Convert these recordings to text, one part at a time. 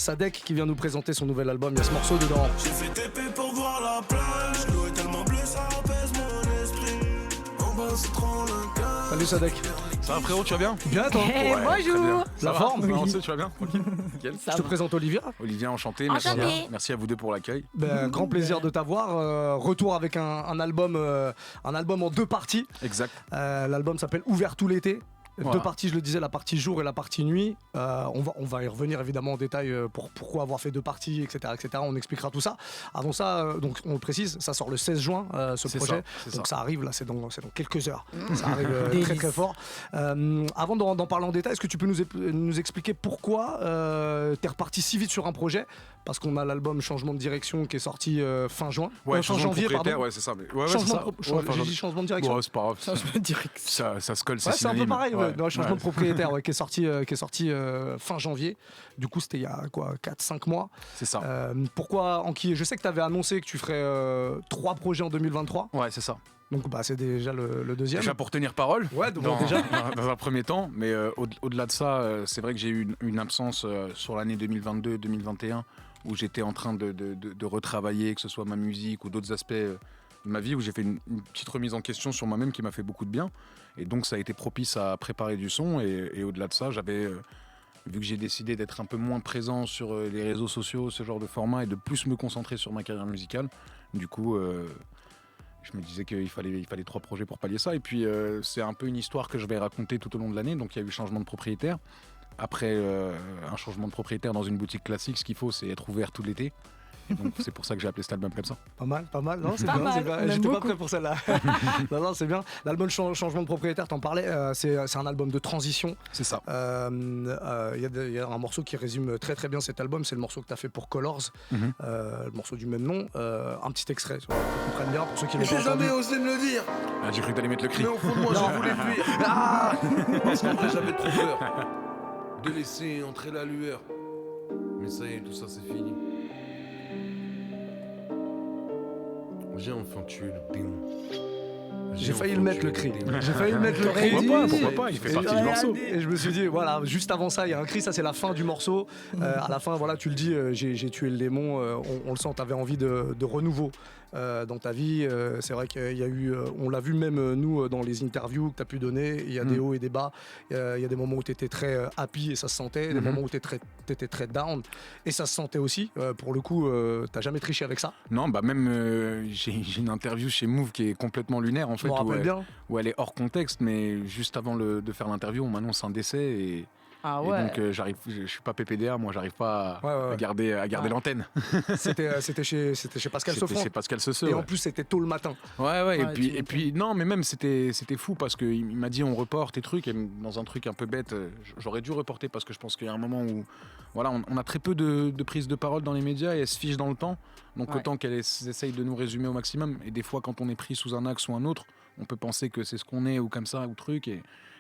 Sadek qui vient nous présenter son nouvel album, il y a ce morceau dedans. J'ai fait TP pour voir la plage. L'eau est tellement bleue, ça apaise mon esprit. En bas, c'est trop l'incarne. Salut Sadek. Ça va frérot, tu vas bien? Bien toi? Hey, bonjour. La forme? Tu vas bien? Tranquille. Nickel. Je te présente Olivia. Olivia, enchanté. Enchanté. Merci à vous deux pour l'accueil. Grand plaisir de t'avoir. Retour avec un album en 2 parties. Exact. L'album s'appelle Ouvert tout l'été. Voilà. 2 parties, je le disais, la partie jour et la partie nuit. On va y revenir évidemment en détail pourquoi avoir fait 2 parties, etc., etc. On expliquera tout ça. Avant ça, donc on le précise, ça sort le 16 juin, ce C'est projet. ça, donc ça arrive, là, c'est dans quelques heures. Ça arrive très très fort. Avant d'en parler en détail, est-ce que tu peux nous expliquer pourquoi t'es reparti si vite sur un projet? Parce qu'on a l'album Changement de direction qui est sorti fin juin. Ouais, fin changement de janvier, propriétaire, pardon. ouais, c'est ça. Ouais, J'ai dit changement de direction. Ouais, c'est pas grave. Ça se colle, Ouais, c'est un peu synonyme. pareil, Ouais. ouais, changement de propriétaire qui est sorti fin janvier. Du coup, c'était il y a quoi, 4-5 mois. C'est ça. Pourquoi Anki? Je sais que tu avais annoncé que tu ferais 3 projets en 2023. Ouais, c'est ça. Donc c'est déjà le deuxième. Déjà pour tenir parole. Ouais, déjà. Dans un premier temps. Mais au-delà de ça, c'est vrai que j'ai eu une absence sur l'année 2022-2021 où j'étais en train de retravailler, que ce soit ma musique ou d'autres aspects de ma vie, où j'ai fait une petite remise en question sur moi-même qui m'a fait beaucoup de bien. Et donc ça a été propice à préparer du son. Et au-delà de ça, j'avais, vu que j'ai décidé d'être un peu moins présent sur les réseaux sociaux, ce genre de format, et de plus me concentrer sur ma carrière musicale, du coup... je me disais qu'il fallait 3 projets pour pallier ça. Et puis, c'est un peu une histoire que je vais raconter tout au long de l'année. Donc, il y a eu changement de propriétaire. Après un changement de propriétaire dans une boutique classique, ce qu'il faut, c'est être ouvert tout l'été. Et donc, c'est pour ça que j'ai appelé cet album comme ça. Pas mal. Non, c'est Pas bien, mal, c'est bien. on aime J'étais pas beaucoup. prêt pour celle-là. non, c'est bien. L'album Changement de propriétaire, t'en parlais, c'est un album de transition. C'est ça. Il y a un morceau qui résume très très bien cet album, c'est le morceau que t'as fait pour Colors, le morceau du même nom. Un petit extrait, pour qu'on comprenne bien, pour ceux qui l'ont J'ai pas entendu. jamais osé me le dire. Ah, j'ai cru que t'allais mettre le cri. Mais au fond de moi, je voulais fuir. Parce qu'en vrai, j'avais trop peur de laisser entrer la lueur. Mais ça y est, tout ça, c'est fini. J'ai enfin tué le démon. J'ai failli le mettre le cri. J'ai failli le mettre le cri. Pourquoi pas, il fait partie du morceau. Et je me suis dit, voilà, juste avant ça, il y a un cri, ça c'est la fin du morceau. À la fin, voilà, tu le dis, j'ai tué le démon, on le sent, t'avais envie de renouveau dans ta vie. C'est vrai qu'il y a eu, on l'a vu même nous dans les interviews que t'as pu donner, il y a des hauts et des bas. Il y a des moments où t'étais très happy et ça se sentait, des moments où t'étais très down et ça se sentait aussi. Pour le coup, t'as jamais triché avec ça? Non, bah même j'ai une interview chez Move qui est complètement lunaire en fait, Je me rappelle bien. où elle est hors contexte, mais juste avant de faire l'interview, on m'annonce un décès et Ah et ouais. donc je suis pas PPDA, moi j'arrive pas Ouais. à garder l'antenne. C'était chez Pascal Sofran. C'est Pascal Sesseux. Et Ouais. en plus, c'était tôt le matin. Ouais, Ouais, et puis non, mais même c'était fou parce qu'il m'a dit on reporte et trucs, et dans un truc un peu bête, j'aurais dû reporter parce que je pense qu'il y a un moment où voilà, on a très peu de prise de parole dans les médias et elles se fichent dans le temps, donc autant qu'elles essayent de nous résumer au maximum, et des fois quand on est pris sous un axe ou un autre, on peut penser que c'est ce qu'on est ou comme ça ou truc,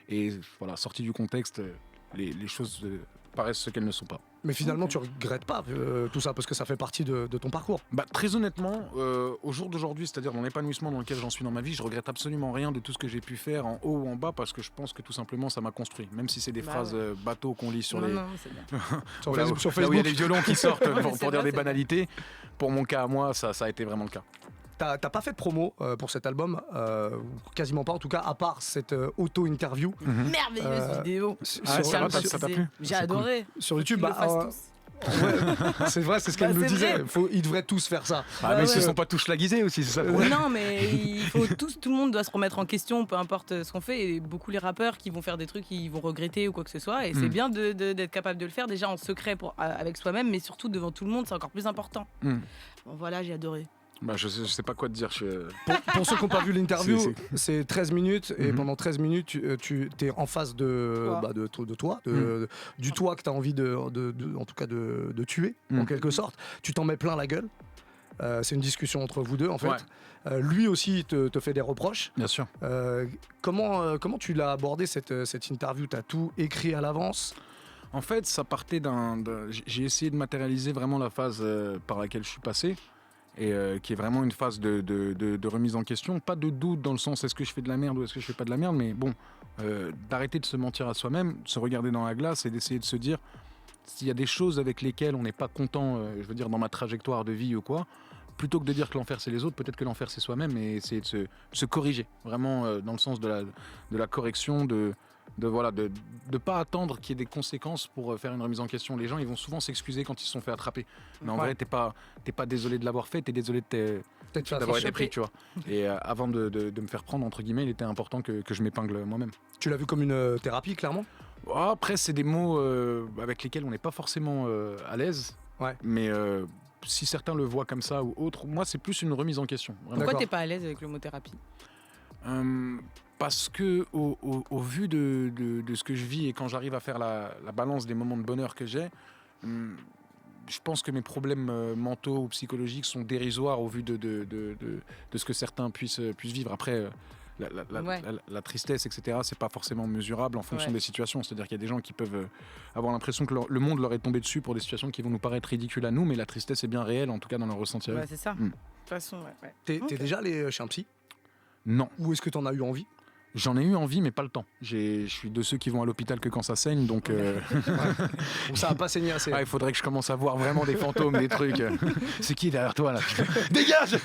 et voilà, sorti du contexte, les choses paraissent ce qu'elles ne sont pas. Mais finalement, tu regrettes pas tout ça parce que ça fait partie de ton parcours. Bah, très honnêtement, au jour d'aujourd'hui, c'est-à-dire dans l'épanouissement dans lequel j'en suis dans ma vie, je regrette absolument rien de tout ce que j'ai pu faire en haut ou en bas, parce que je pense que tout simplement ça m'a construit. Même si c'est des phrases bateaux qu'on lit sur les... Non, c'est bien. Sur Là où- Facebook. là où il y a les violons qui sortent pour c'est dire vrai, des c'est banalités. Pour mon cas à moi, ça a été vraiment le cas. T'as pas fait de promo pour cet album, quasiment pas en tout cas, à part cette auto-interview. Merveilleuse vidéo. Ah, ça va, Tiens, ça t'a plu? J'ai adoré. Sur YouTube, Qu'ils le fassent tous. ouais, c'est vrai, c'est ce qu'elle Bah, nous c'est disait. vrai. Ils devraient tous faire ça. Ah, mais ils se ouais. sont pas tous schlaguisés aussi, c'est ça le problème. Non, mais tout le monde doit se remettre en question, peu importe ce qu'on fait. Et beaucoup les rappeurs qui vont faire des trucs qu'ils vont regretter ou quoi que ce soit. Et c'est bien d'être capable de le faire déjà en secret avec soi-même, mais surtout devant tout le monde, c'est encore plus important. Bon, voilà, j'ai adoré. Bah, je sais pas quoi te dire. Pour ceux qui n'ont pas vu l'interview, C'est- c'est 13 minutes et pendant 13 minutes, tu es en face de toi, du toi que tu as envie en tout cas de tuer, en quelque sorte. Tu t'en mets plein la gueule. C'est une discussion entre vous deux en fait. Ouais. Lui aussi te fait des reproches. Bien sûr. Comment tu l'as abordé cette interview? Tu as tout écrit à l'avance? En fait, ça partait j'ai essayé de matérialiser vraiment la phase par laquelle je suis passé, et qui est vraiment une phase de remise en question. Pas de doute dans le sens est-ce que je fais de la merde ou est-ce que je fais pas de la merde, mais bon, d'arrêter de se mentir à soi-même, de se regarder dans la glace et d'essayer de se dire s'il y a des choses avec lesquelles on n'est pas content, je veux dire dans ma trajectoire de vie ou quoi, plutôt que de dire que l'enfer c'est les autres, peut-être que l'enfer c'est soi-même et essayer de se corriger, vraiment dans le sens de la correction, de pas attendre qu'il y ait des conséquences pour faire une remise en question. Les gens ils vont souvent s'excuser quand ils se sont fait attraper, mais en vrai t'es pas désolé de l'avoir fait, t'es désolé d'avoir été pris, tu vois. Et avant de me faire prendre entre guillemets, il était important que je m'épingle moi-même. Tu l'as vu comme une thérapie, clairement? Après c'est des mots avec lesquels on n'est pas forcément à l'aise, mais si certains le voient comme ça ou autre, moi c'est plus une remise en question. Vraiment. Pourquoi t'es pas à l'aise avec le mot thérapie? Parce que au vu de ce que je vis et quand j'arrive à faire la balance des moments de bonheur que j'ai, je pense que mes problèmes mentaux ou psychologiques sont dérisoires au vu de ce que certains puissent vivre. Après, la tristesse, etc., c'est pas forcément mesurable en fonction des situations. C'est-à-dire qu'il y a des gens qui peuvent avoir l'impression que le monde leur est tombé dessus pour des situations qui vont nous paraître ridicules à nous, mais la tristesse est bien réelle, en tout cas dans leur ressenti. C'est ça. De toute façon, T'es déjà allé chez un psy? Non. Ou est-ce que t'en as eu envie? J'en ai eu envie, mais pas le temps. Je suis de ceux qui vont à l'hôpital que quand ça saigne, donc... Ça va pas saigner assez. Il faudrait que je commence à voir vraiment des fantômes, des trucs. C'est qui derrière toi, là? Dégage!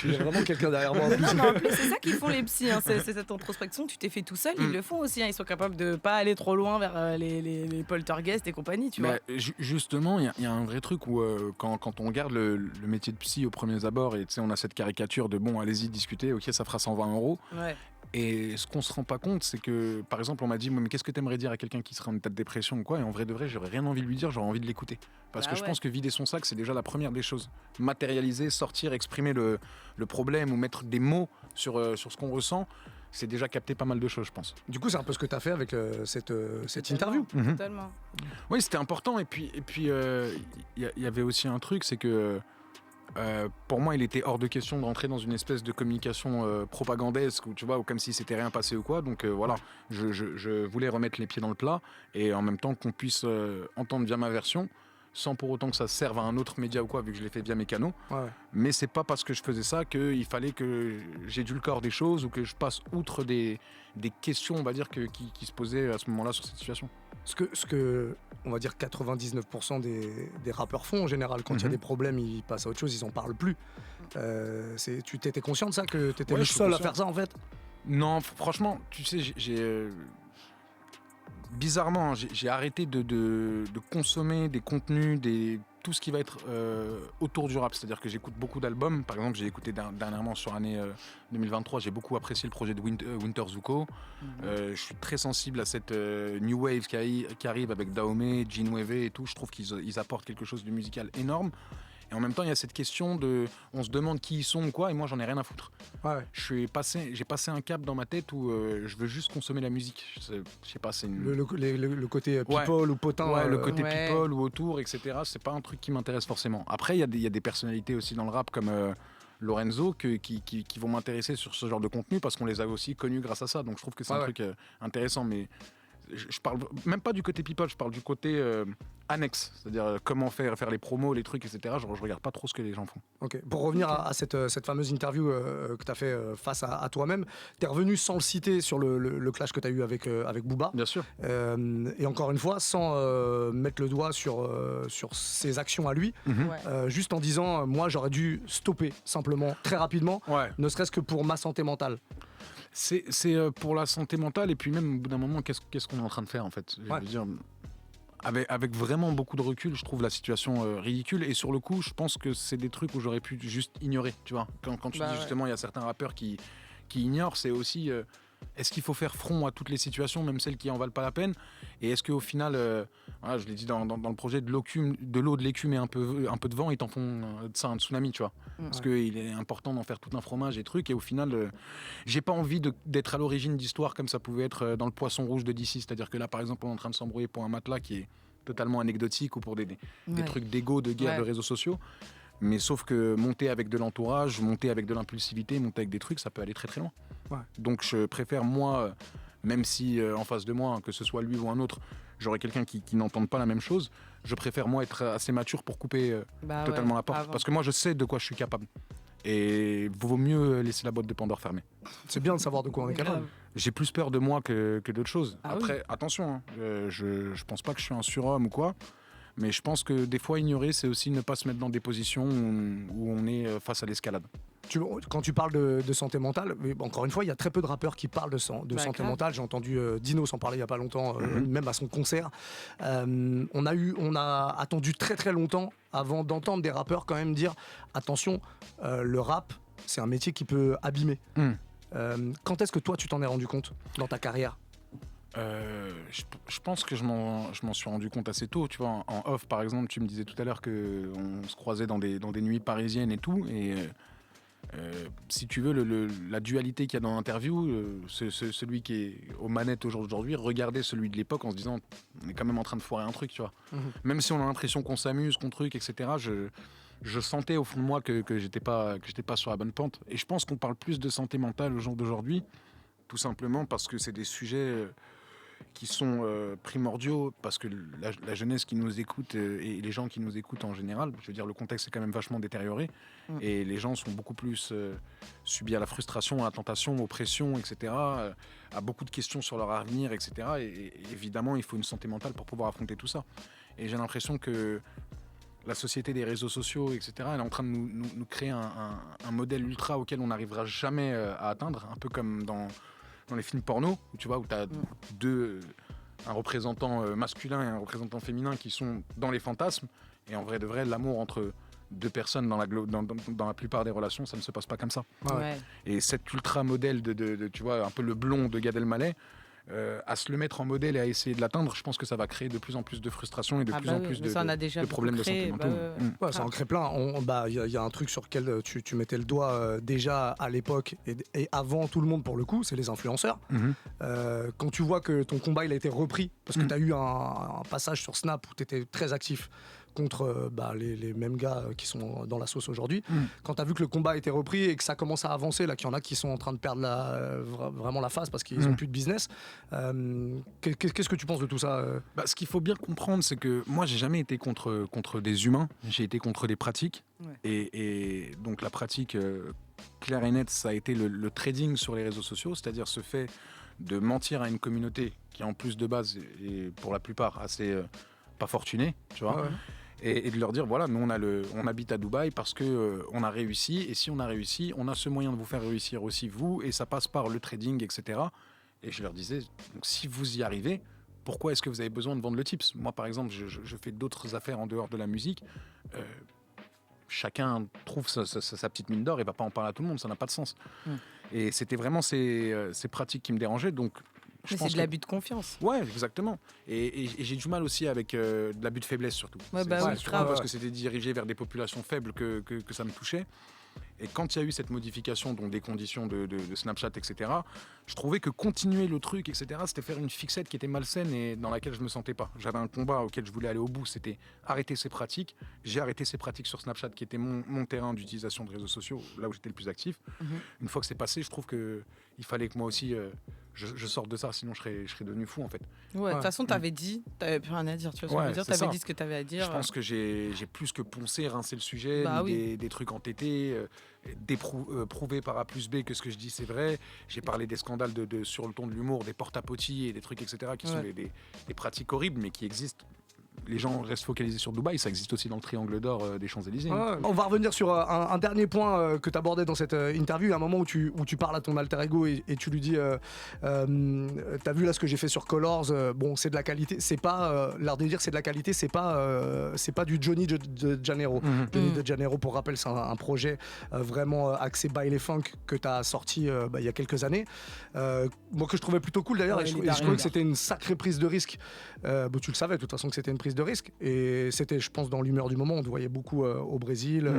Il y a vraiment quelqu'un derrière moi. Non, mais en plus, c'est ça qu'ils font les psys. C'est cette introspection, tu t'es fait tout seul, ils le font aussi. Ils sont capables de pas aller trop loin vers les poltergeists et compagnie, tu vois. Justement, il y a un vrai truc où quand on regarde le métier de psy aux premiers abords, et on a cette caricature de bon, allez-y, discutez, ok, ça fera 120 €. Ouais. Et ce qu'on se rend pas compte, c'est que, par exemple, on m'a dit, mais qu'est-ce que tu aimerais dire à quelqu'un qui serait en état de dépression ou quoi? Et en vrai de vrai, j'aurais rien envie de lui dire, j'aurais envie de l'écouter. Parce que je pense que vider son sac, c'est déjà la première des choses. Matérialiser, sortir, exprimer le problème ou mettre des mots sur ce qu'on ressent, c'est déjà capter pas mal de choses, je pense. Du coup, c'est un peu ce que tu as fait avec cette interview. Totalement. Oui, c'était important. Et puis, il y avait aussi un truc, c'est que pour moi, il était hors de question de rentrer dans une espèce de communication propagandesque, ou tu vois, ou comme si c'était rien passé ou quoi. Donc voilà, je voulais remettre les pieds dans le plat et en même temps qu'on puisse entendre via ma version, sans pour autant que ça serve à un autre média ou quoi, vu que je l'ai fait via mes canaux. Ouais. Mais c'est pas parce que je faisais ça qu'il fallait que j'édulcore des choses ou que je passe outre des questions, on va dire, qui se posaient à ce moment-là sur cette situation. Ce que on va dire 99% des rappeurs font en général, quand il y a des problèmes, ils passent à autre chose, ils en parlent plus. Tu t'étais conscient de ça, que tu étais le seul à faire ça en fait? Non, franchement, tu sais, bizarrement, j'ai arrêté de consommer des contenus, tout ce qui va être autour du rap. C'est-à-dire que j'écoute beaucoup d'albums. Par exemple, j'ai écouté dernièrement sur l'année 2023, j'ai beaucoup apprécié le projet de Winter Zuko. Je suis très sensible à cette new wave qui arrive avec Dahomey, Ginwave et tout. Je trouve qu'ils apportent quelque chose de musical énorme. Et en même temps, il y a cette question on se demande qui ils sont ou quoi, et moi, j'en ai rien à foutre. Ouais. J'ai passé un cap dans ma tête où je veux juste consommer la musique. Je sais pas, c'est le côté people ou potin. Ouais, le côté people ou autour, etc. C'est pas un truc qui m'intéresse forcément. Après, il y a des personnalités aussi dans le rap comme Lorenzo qui vont m'intéresser sur ce genre de contenu parce qu'on les a aussi connus grâce à ça. Donc je trouve que c'est un truc intéressant, mais je parle même pas du côté people, je parle du côté annexe, c'est-à-dire comment faire les promos, les trucs, etc. Je regarde pas trop ce que les gens font. Okay. Pour revenir à cette fameuse interview que tu as fait face à toi-même, tu es revenu sans le citer sur le clash que tu as eu avec Booba. Bien sûr. Et encore une fois, sans mettre le doigt sur ses actions à lui, juste en disant moi j'aurais dû stopper simplement, très rapidement, ne serait-ce que pour ma santé mentale. C'est pour la santé mentale et puis même au bout d'un moment, qu'est-ce qu'on est en train de faire en fait? Je veux dire, avec vraiment beaucoup de recul, je trouve la situation ridicule et sur le coup, je pense que c'est des trucs où j'aurais pu juste ignorer, tu vois. Quand tu dis justement, il y a certains rappeurs qui ignorent, c'est aussi est-ce qu'il faut faire front à toutes les situations, même celles qui en valent pas la peine? Et est-ce qu'au final, je l'ai dit dans le projet, de l'eau, de l'écume et un peu de vent, ils t'en font de ça un tsunami, tu vois. Parce qu'il est important d'en faire tout un fromage et trucs. Et au final, j'ai pas envie d'être à l'origine d'histoires comme ça pouvait être dans le Poisson Rouge de DC. C'est-à-dire que là, par exemple, on est en train de s'embrouiller pour un matelas qui est totalement anecdotique ou pour des trucs d'égo, de guerre, de réseaux sociaux. Mais sauf que monter avec de l'entourage, monter avec de l'impulsivité, monter avec des trucs, ça peut aller très très loin. Donc je préfère moi, même si en face de moi, que ce soit lui ou un autre, j'aurais quelqu'un qui n'entende pas la même chose, je préfère moi être assez mature pour couper totalement la porte. Parce que moi je sais de quoi je suis capable. Et vaut mieux laisser la boîte de Pandore fermée. C'est bien de savoir de quoi on est capable. J'ai plus peur de moi que d'autres choses. Ah Après, attention, hein, je pense pas que je suis un surhomme ou quoi, mais je pense que des fois, ignorer, c'est aussi ne pas se mettre dans des positions où on est face à l'escalade. Quand tu parles de santé mentale, mais encore une fois, il y a très peu de rappeurs qui parlent de santé grave. mentale. J'ai entendu Dino s'en parler il y a pas longtemps, même à son concert. On a attendu très très longtemps avant d'entendre des rappeurs quand même dire attention, le rap, c'est un métier qui peut abîmer. Quand est-ce que toi tu t'en es rendu compte dans ta carrière? Je pense que je m'en suis rendu compte assez tôt. Tu vois, en off, par exemple, tu me disais tout à l'heure qu'on se croisait dans des nuits parisiennes et tout. Et si tu veux, la dualité qu'il y a dans l'interview, celui qui est aux manettes aujourd'hui, regardait celui de l'époque en se disant on est quand même en train de foirer un truc, tu vois. Même si on a l'impression qu'on s'amuse, qu'on truc, etc. Je sentais au fond de moi que j'étais pas sur la bonne pente. Et je pense qu'on parle plus de santé mentale au jour d'aujourd'hui, tout simplement parce que c'est des sujets qui sont primordiaux, parce que la jeunesse qui nous écoute et les gens qui nous écoutent en général, je veux dire, le contexte est quand même vachement détérioré et les gens sont beaucoup plus subis à la frustration, à la tentation, aux pressions, etc., à beaucoup de questions sur leur avenir, etc. Et évidemment, il faut une santé mentale pour pouvoir affronter tout ça. Et j'ai l'impression que la société des réseaux sociaux, etc., elle est en train de nous créer un modèle ultra auquel on n'arrivera jamais à atteindre, un peu comme dans les films porno, où tu vois, où tu as un représentant masculin et un représentant féminin qui sont dans les fantasmes, et en vrai de vrai, l'amour entre deux personnes dans la plupart des relations, ça ne se passe pas comme ça. Ouais. Et cet ultra modèle de tu vois, un peu le blond de Gad Elmaleh, à se le mettre en modèle et à essayer de l'atteindre, je pense que ça va créer de plus en plus de frustration et de plus en plus de problèmes de santé mentale. Ouais, ça en crée plein. Il y a un truc sur lequel tu mettais le doigt déjà à l'époque et avant tout le monde pour le coup, c'est les influenceurs. Quand tu vois que ton combat il a été repris, parce que tu as eu un passage sur Snap où tu étais très actif contre les mêmes gars qui sont dans la sauce aujourd'hui. Quand tu as vu que le combat a été repris et que ça commence à avancer, là qu'il y en a qui sont en train de perdre vraiment la face parce qu'ils n'ont plus de business, qu'est-ce que tu penses de tout ça Ce qu'il faut bien comprendre, c'est que moi, j'ai jamais été contre des humains, j'ai été contre des pratiques. Ouais. Et donc la pratique claire et nette, ça a été le trading sur les réseaux sociaux, c'est-à-dire ce fait de mentir à une communauté qui en plus de base est pour la plupart assez pas fortunée, tu vois. Ouais. Et de leur dire voilà, nous on habite à Dubaï parce que on a réussi, et si on a réussi, on a ce moyen de vous faire réussir aussi vous, et ça passe par le trading, etc. Et je leur disais, donc, si vous y arrivez, pourquoi est-ce que vous avez besoin de vendre le tips? Moi par exemple, je fais d'autres affaires en dehors de la musique. Chacun trouve sa petite mine d'or et va pas en parler à tout le monde, ça n'a pas de sens. Et c'était vraiment ces pratiques qui me dérangeaient, donc c'est de l'abus de confiance. Ouais, exactement. Et j'ai du mal aussi avec de l'abus de faiblesse surtout. Parce que c'était dirigé vers des populations faibles que ça me touchait. Et quand il y a eu cette modification, donc des conditions de Snapchat, etc., je trouvais que continuer le truc, etc., c'était faire une fixette qui était malsaine et dans laquelle je me sentais pas. J'avais un combat auquel je voulais aller au bout, c'était arrêter ces pratiques. J'ai arrêté ces pratiques sur Snapchat, qui était mon terrain d'utilisation de réseaux sociaux, là où j'étais le plus actif. Une fois que c'est passé, je trouve qu'il fallait que moi aussi je sorte de ça, sinon je serais devenu fou en fait. Ouais, de toute façon, t'avais dit, t'avais plus rien à dire, tu vois ce que je veux dire, t'avais dit ce que t'avais à dire. Je pense que j'ai plus que poncé, rincé le sujet, des trucs entêtés, prouver par A plus B que ce que je dis c'est vrai. J'ai parlé des scandales sur le ton de l'humour, des porte-à-potis et des trucs, etc., qui sont des pratiques horribles, mais qui existent. Les gens restent focalisés sur Dubaï, ça existe aussi dans le triangle d'or des Champs-Élysées. On va revenir sur un dernier point que tu abordais dans cette interview, à un moment où tu parles à ton alter ego et tu lui dis t'as vu là ce que j'ai fait sur Colors, bon c'est de la qualité, c'est pas l'art de dire c'est de la qualité, c'est pas du Johnny de Janeiro. Johnny de Janeiro, pour rappel, c'est un projet vraiment axé by les funk que tu as sorti il y a quelques années, moi que je trouvais plutôt cool d'ailleurs, et je trouvais que c'était une sacrée prise de risque. Tu le savais de toute façon que c'était une prise de risque, et c'était, je pense, dans l'humeur du moment. On te voyait beaucoup au Brésil.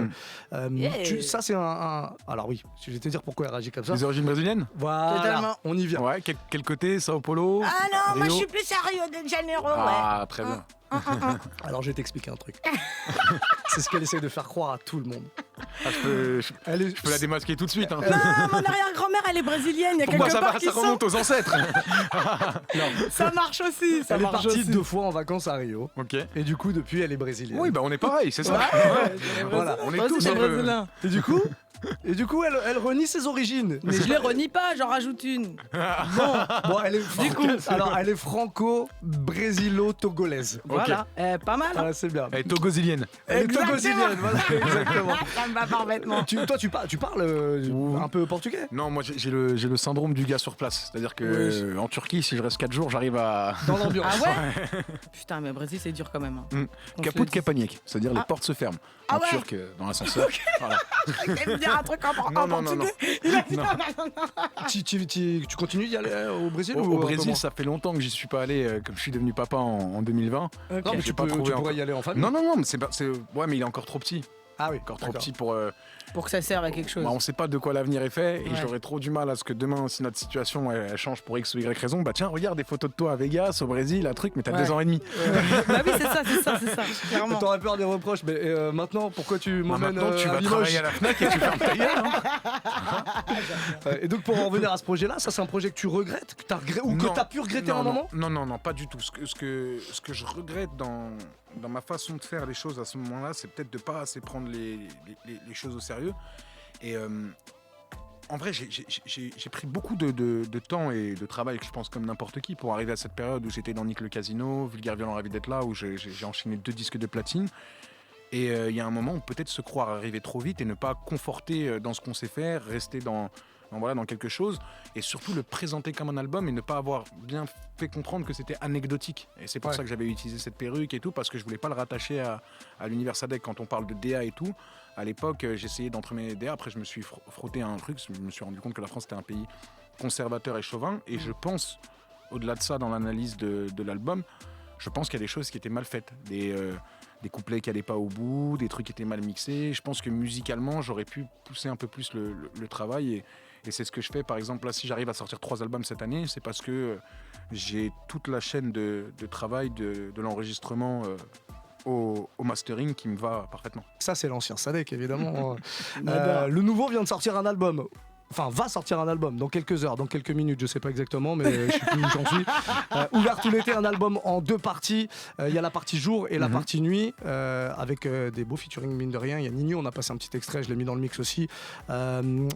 Ça c'est alors oui, je vais te dire pourquoi elle réagit comme ça. Les origines brésiliennes. Voilà. Totalement. On y vient. Ouais, quel côté? Sao Paulo? Ah non, Rio? moi je suis plus à Rio de Janeiro. Ah, très bien. Alors je vais t'expliquer un truc. C'est ce qu'elle essaie de faire croire à tout le monde. Je peux la démasquer tout de suite. Hein. Ah, mon arrière-grand-mère, elle est brésilienne. Il y a Pour quelque moi, ça, part va, qui ça remonte aux ancêtres. Ça marche aussi. Ça Elle est marche partie aussi. 2 fois en vacances à Rio. Ok. Et du coup, depuis, elle est brésilienne. Oui, bah on est pareil, c'est ça. Voilà. On est Moi aussi, tous je un suis peu- brésilien. Et du coup, elle renie ses origines. Mais je les renie pas, j'en rajoute une. Bon, elle est Du coup, alors elle est franco-brésilo-togolaise. voilà. Pas mal. Hein. Ah, c'est bien. Elle est togosilienne. Elle est Exactement. togosilienne, voilà, exactement. Ça me va parfaitement. Toi, tu parles un peu portugais Non, moi j'ai le syndrome du gars sur place. C'est-à-dire que en Turquie, si je reste 4 jours, j'arrive à. dans l'ambiance. Ah ouais. Putain, mais Brésil, c'est dur quand même. Hein. Qu'on se Caput le de dise. Capaniec, c'est-à-dire les portes se ferment. Ah En ouais. turc, dans l'ascenseur. Voilà. Il me dire un truc en Non, non, non, portugais. Il a dit Non. Tu continues d'y aller au Brésil Au, ou au un peu Brésil, moins ça fait longtemps que j'y suis pas allé, comme je suis devenu papa en 2020. Non, mais j'ai tu, pas trouvé tu pourrais encore. y aller en famille. Non, non, non, mais ouais, mais il est encore trop petit. Ah oui, Encore trop d'accord. petit pour. Pour que ça serve à quelque chose. Bah, on sait pas de quoi l'avenir est fait et Ouais. j'aurais trop du mal à ce que demain, si notre situation elle change pour X ou Y raison, bah tiens, regarde des photos de toi à Vegas, au Brésil, un truc, mais t'as Ouais. 2 ans et demi. Bah oui, c'est ça, clairement. T'aurais peur des reproches, mais maintenant, pourquoi tu Bah, m'emmènes maintenant, tu à vas Limoges travailler à la Fnac et tu fermes ta gueule. Hein. Et donc, pour en revenir à ce projet-là, ça, c'est un projet que tu regrettes, que ou que Non. t'as pu regretter à Non, un non, moment non, non, non, pas du tout. Ce que je regrette dans ma façon de faire les choses à ce moment-là, c'est peut-être de pas assez prendre les choses au sérieux. Et en vrai, j'ai pris beaucoup de temps et de travail, je pense, comme n'importe qui, pour arriver à cette période où j'étais dans Nick le Casino, Vulgaire Violent Ravi d'être là, où j'ai enchaîné 2 disques de platine. Et il y a un moment où peut-être se croire arriver trop vite et ne pas conforter dans ce qu'on sait faire, rester dans quelque chose, et surtout le présenter comme un album et ne pas avoir bien fait comprendre que c'était anecdotique. Et c'est pour Ouais. ça que j'avais utilisé cette perruque et tout, parce que je voulais pas le rattacher à l'univers Sadek. Quand on parle de DA et tout, à l'époque, j'essayais d'entretenir DA, après je me suis frotté à un truc, je me suis rendu compte que la France était un pays conservateur et chauvin, et je pense, au-delà de ça, dans l'analyse de l'album, je pense qu'il y a des choses qui étaient mal faites, des couplets qui n'allaient pas au bout, des trucs qui étaient mal mixés. Je pense que musicalement, j'aurais pu pousser un peu plus le travail, et c'est ce que je fais. Par exemple, là, si j'arrive à sortir 3 albums cette année, c'est parce que j'ai toute la chaîne de travail de l'enregistrement au mastering qui me va parfaitement. Ça, c'est l'ancien Sadek, évidemment. J'adore. Le nouveau vient de sortir un album. Enfin, va sortir un album dans quelques heures, dans quelques minutes, je sais pas exactement, mais je sais plus où j'en suis. Ouvert tout l'été, un album en 2 parties. Il y a la partie jour et la partie nuit, avec des beaux featuring, mine de rien. Il y a Nino, on a passé un petit extrait, je l'ai mis dans le mix aussi.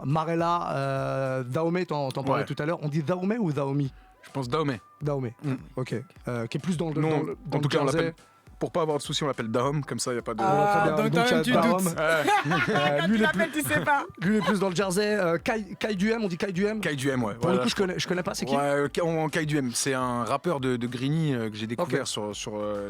Marella, Dahomey, t'en parlais Ouais. tout à l'heure. On dit Dahomey ou Dahomey? Je pense Dahomey. Dahomey, ok. Qui est plus dans le, Non, dans le, dans en tout le cas, on Jersey. l'appelle. Pour pas avoir de soucis, on l'appelle Dahom, comme ça, il n'y a pas de. Ah, très bien. donc Donc, toi-même, il y a tu Dahom. doutes. Ouais. Lui, il est l'appelles, tu sais pas. lui, il est plus dans le Jersey. Kai Duhem, on dit Kai Duhem. Kai Duhem, ouais. Pour Voilà, le coup, je connais pas, c'est qui? Ouais, Kai Duhem, c'est un rappeur de Grigny que j'ai découvert sur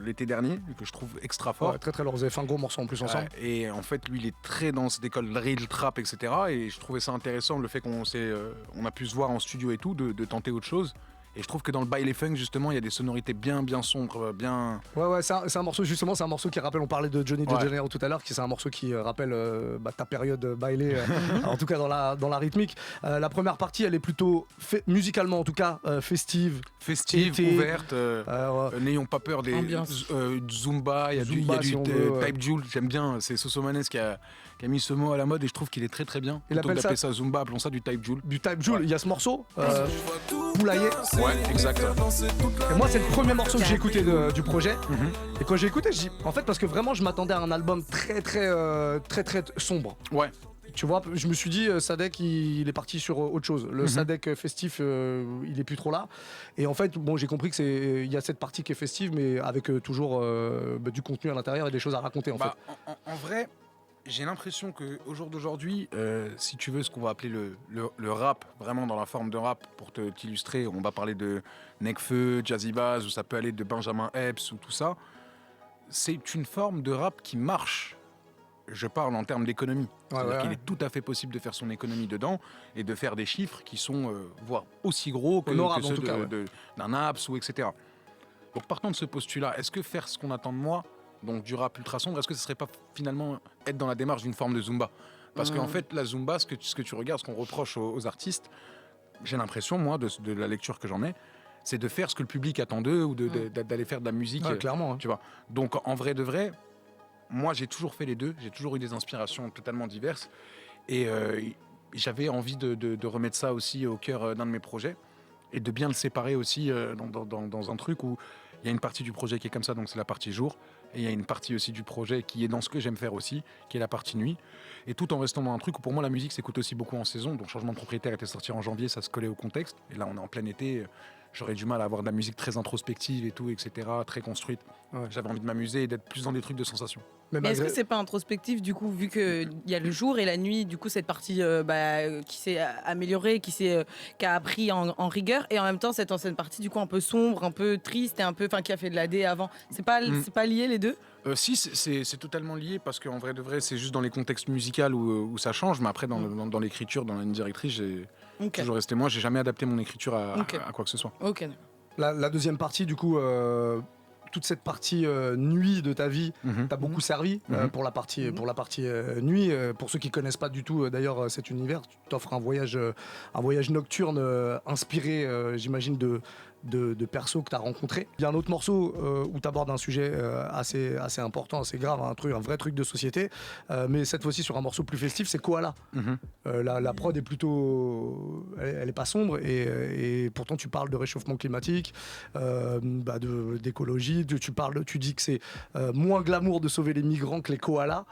l'été dernier, que je trouve extra fort. Ouais, très très lourd. Vous avez fait un gros morceau en plus ensemble. Ouais, et en fait, lui, il est très dans cette école drill, trap, etc. Et je trouvais ça intéressant, le fait qu'on a pu se voir en studio et tout, de tenter autre chose. Et je trouve que dans le baile funk, justement, il y a des sonorités bien sombres, bien. Ouais, c'est un morceau, justement, c'est un morceau qui rappelle, on parlait de Johnny Ouais. de Janeiro tout à l'heure, qui c'est un morceau qui rappelle ta période bailée, en tout cas dans la rythmique. La première partie, elle est plutôt, musicalement en tout cas, festive. Festive, Été. ouverte. N'ayons pas peur des Ambiance. Zumba, il y a Zumba, du si on veut, ouais. Type Joule, j'aime bien, c'est Sosomanes qui a mis ce mot à la mode et je trouve qu'il est très très bien. Il Plutôt que appelle d'appeler ça Zumba, appelons ça du Type Joule. Du Type Joule, Ouais. il y a ce morceau, Poulailler. Ouais, exact. Et moi, c'est le premier morceau que j'ai écouté du projet. Mhm. Et quand j'ai écouté, je dis, en fait, parce que vraiment, je m'attendais à un album très sombre. Ouais. Tu vois, je me suis dit, Sadek, il est parti sur autre chose. Le Sadek festif, il est plus trop là. Et en fait, bon, j'ai compris que il y a cette partie qui est festive, mais avec toujours du contenu à l'intérieur et des choses à raconter, en fait. En vrai, j'ai l'impression qu'au jour d'aujourd'hui, si tu veux ce qu'on va appeler le rap, vraiment dans la forme de rap, pour t'illustrer, on va parler de Nekfeu, Jazzy Bass, ou ça peut aller de Benjamin Epps ou tout ça. C'est une forme de rap qui marche. Je parle en termes d'économie. C'est-à-dire qu'il est tout à fait possible de faire son économie dedans et de faire des chiffres qui sont voire aussi gros que Honorables, ceux en tout cas, d'un Apps ou etc. Donc partant de ce postulat, est-ce que faire ce qu'on attend de moi, donc du rap ultra sombre, est-ce que ce serait pas finalement être dans la démarche d'une forme de Zumba? Parce qu'en fait, la Zumba, ce que tu regardes, ce qu'on reproche aux artistes, j'ai l'impression, moi, de la lecture que j'en ai, c'est de faire ce que le public attend d'eux ou d'aller faire de la musique. Ouais, clairement. Hein. Tu vois. Donc en vrai de vrai, moi, j'ai toujours fait les deux. J'ai toujours eu des inspirations totalement diverses. Et j'avais envie de remettre ça aussi au cœur d'un de mes projets et de bien le séparer aussi dans un truc où il y a une partie du projet qui est comme ça, donc c'est la partie jour. Et il y a une partie aussi du projet qui est dans ce que j'aime faire aussi, qui est la partie nuit. Et tout en restant dans un truc où pour moi la musique s'écoute aussi beaucoup en saison. Donc Changement de propriétaire était sorti en janvier, ça se collait au contexte. Et là on est en plein été, j'aurais du mal à avoir de la musique très introspective et tout, etc., très construite. Ouais. J'avais envie de m'amuser et d'être plus dans des trucs de sensations. Mais est-ce que c'est pas introspectif du coup, vu qu'il y a le jour et la nuit, du coup cette partie qui s'est améliorée, qui a appris en rigueur, et en même temps cette ancienne partie du coup un peu sombre, un peu triste et un peu, qui a fait de la D avant. C'est pas lié les deux? Si, c'est totalement lié parce qu'en vrai de vrai, c'est juste dans les contextes musicaux où ça change, mais après dans l'écriture, dans la ligne directrice, j'ai toujours resté moi. J'ai jamais adapté mon écriture à quoi que ce soit. Ok. La deuxième partie, du coup, toute cette partie nuit de ta vie t'a beaucoup servi pour la partie nuit. Pour ceux qui connaissent pas du tout d'ailleurs cet univers, tu t'offres un voyage nocturne inspiré, j'imagine, de persos que tu as rencontrés. Il y a un autre morceau où tu abordes un sujet assez important, assez grave, un vrai truc de société, mais cette fois-ci sur un morceau plus festif, c'est Koala. La prod est plutôt... Elle est pas sombre et pourtant tu parles de réchauffement climatique, d'écologie, tu dis que c'est moins glamour de sauver les migrants que les koalas.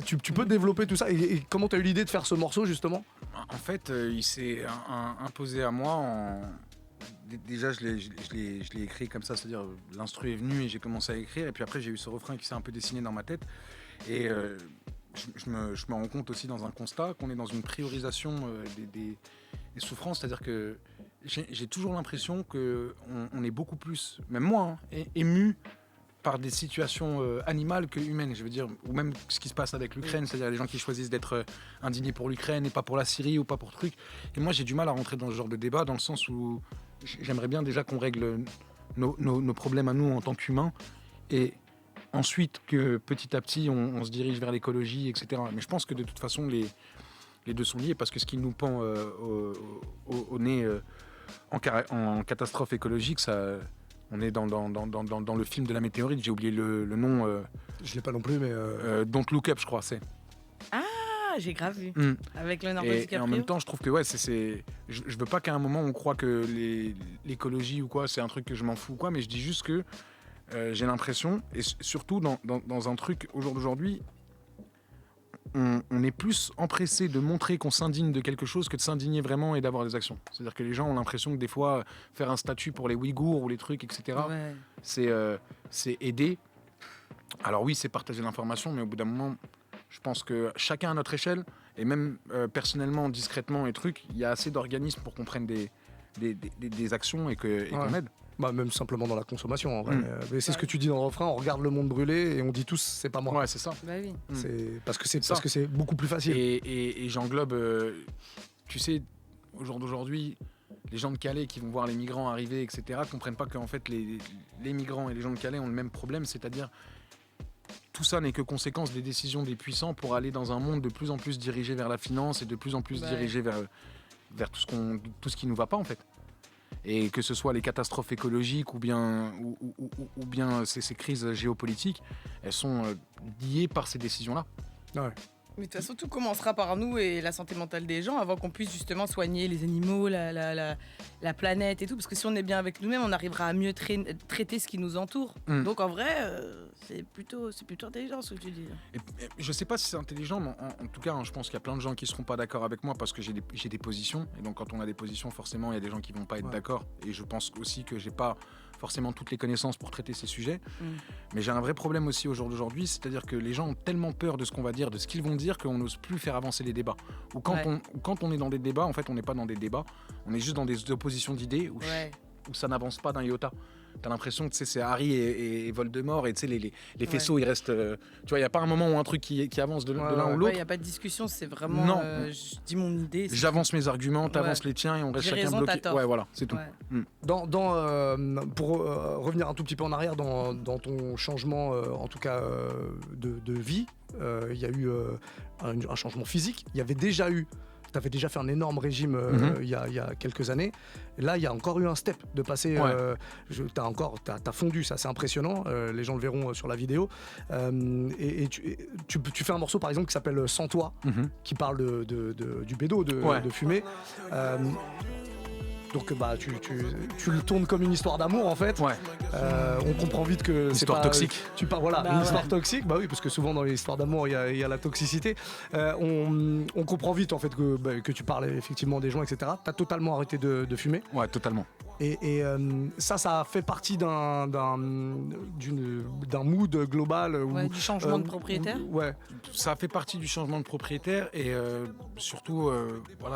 Tu peux développer tout ça et comment tu as eu l'idée de faire ce morceau justement? En fait, il s'est imposé à moi Déjà, je l'ai écrit comme ça, c'est-à-dire l'instru est venu et j'ai commencé à écrire. Et puis après, j'ai eu ce refrain qui s'est un peu dessiné dans ma tête. Et je me rends compte aussi dans un constat qu'on est dans une priorisation des souffrances. C'est-à-dire que j'ai toujours l'impression qu'on est beaucoup plus, même moi, ému par des situations animales que humaines. Je veux dire, ou même ce qui se passe avec l'Ukraine, c'est-à-dire les gens qui choisissent d'être indignés pour l'Ukraine et pas pour la Syrie ou pas pour truc. Et moi, j'ai du mal à rentrer dans ce genre de débat dans le sens où j'aimerais bien déjà qu'on règle nos problèmes à nous en tant qu'humains et ensuite que petit à petit on se dirige vers l'écologie, etc. Mais je pense que de toute façon les deux sont liés parce que ce qui nous pend au nez en catastrophe écologique, ça, on est dans le film de la météorite, j'ai oublié le nom. Je l'ai pas non plus, mais... Don't Look Up, je crois, c'est. J'ai grave vu. Avec Leonardo Et DiCaprio. en même temps, je trouve que je veux pas qu'à un moment on croit que l'écologie ou quoi, c'est un truc que je m'en fous ou quoi, mais je dis juste que j'ai l'impression, et surtout dans un truc au jour d'aujourd'hui, on est plus empressé de montrer qu'on s'indigne de quelque chose que de s'indigner vraiment et d'avoir des actions. C'est-à-dire que les gens ont l'impression que des fois, faire un statut pour les Ouïghours ou les trucs, etc., c'est aider. Alors oui, c'est partager l'information, mais au bout d'un moment, je pense que chacun à notre échelle, et même personnellement, discrètement et trucs, il y a assez d'organismes pour qu'on prenne des actions et qu'on aide. Même simplement dans la consommation en vrai. Mais c'est ce que tu dis dans le refrain, on regarde le monde brûler et on dit tous c'est pas moi. Ouais, c'est ça. Bah oui. C'est parce que c'est beaucoup plus facile. Et j'englobe, tu sais, au jour d'aujourd'hui, les gens de Calais qui vont voir les migrants arriver, etc., comprennent pas qu'en fait les migrants et les gens de Calais ont le même problème, c'est-à-dire tout ça n'est que conséquence des décisions des puissants pour aller dans un monde de plus en plus dirigé vers la finance et de plus en plus dirigé vers tout ce qui nous va pas en fait. Et que ce soit les catastrophes écologiques ou bien ces crises géopolitiques, elles sont liées par ces décisions-là. Ouais. Mais de toute façon, tout commencera par nous et la santé mentale des gens avant qu'on puisse justement soigner les animaux, la planète et tout. Parce que si on est bien avec nous-mêmes, on arrivera à mieux traiter ce qui nous entoure. Donc en vrai, c'est plutôt intelligent ce que tu dis. Et je sais pas si c'est intelligent, mais en tout cas, je pense qu'il y a plein de gens qui seront pas d'accord avec moi parce que j'ai des positions. Et donc quand on a des positions, forcément, il y a des gens qui vont pas être d'accord. Et je pense aussi que j'ai pas forcément toutes les connaissances pour traiter ces sujets. Mais j'ai un vrai problème aussi au jour d'aujourd'hui, c'est-à-dire que les gens ont tellement peur de ce qu'on va dire, de ce qu'ils vont dire, qu'on n'ose plus faire avancer les débats. Ou quand on est dans des débats, en fait, on n'est pas dans des débats, on est juste dans des oppositions d'idées où ça n'avance pas d'un iota. T'as l'impression que c'est Harry et Voldemort et les faisceaux ils restent. Tu vois, il n'y a pas un moment où un truc qui avance de l'un ou l'autre. Il n'y a pas de discussion, c'est vraiment. Je dis mon idée. J'avance mes arguments, t'avances les tiens et on reste chacun bloqué. Ouais, voilà, c'est tout. Pour revenir un tout petit peu en arrière dans ton changement, en tout cas de vie, il y a eu un changement physique. Il y avait déjà eu avais déjà fait un énorme régime il y a quelques années. Et là, il y a encore eu un step de passer. T'as fondu, ça, c'est impressionnant. Les gens le verront sur la vidéo. Et tu fais un morceau, par exemple, qui s'appelle Sans toi, qui parle du bédo, de fumer. Donc tu le tournes comme une histoire d'amour en fait. On comprend vite que c'est pas toxique. Une histoire toxique. Bah oui, parce que souvent dans les histoires d'amour il y a la toxicité. On comprend vite en fait que tu parles effectivement des joints, etc. T'as totalement arrêté de fumer. Ouais, totalement. Et ça fait partie d'un mood global. Du changement de propriétaire. Ça fait partie du changement de propriétaire et surtout,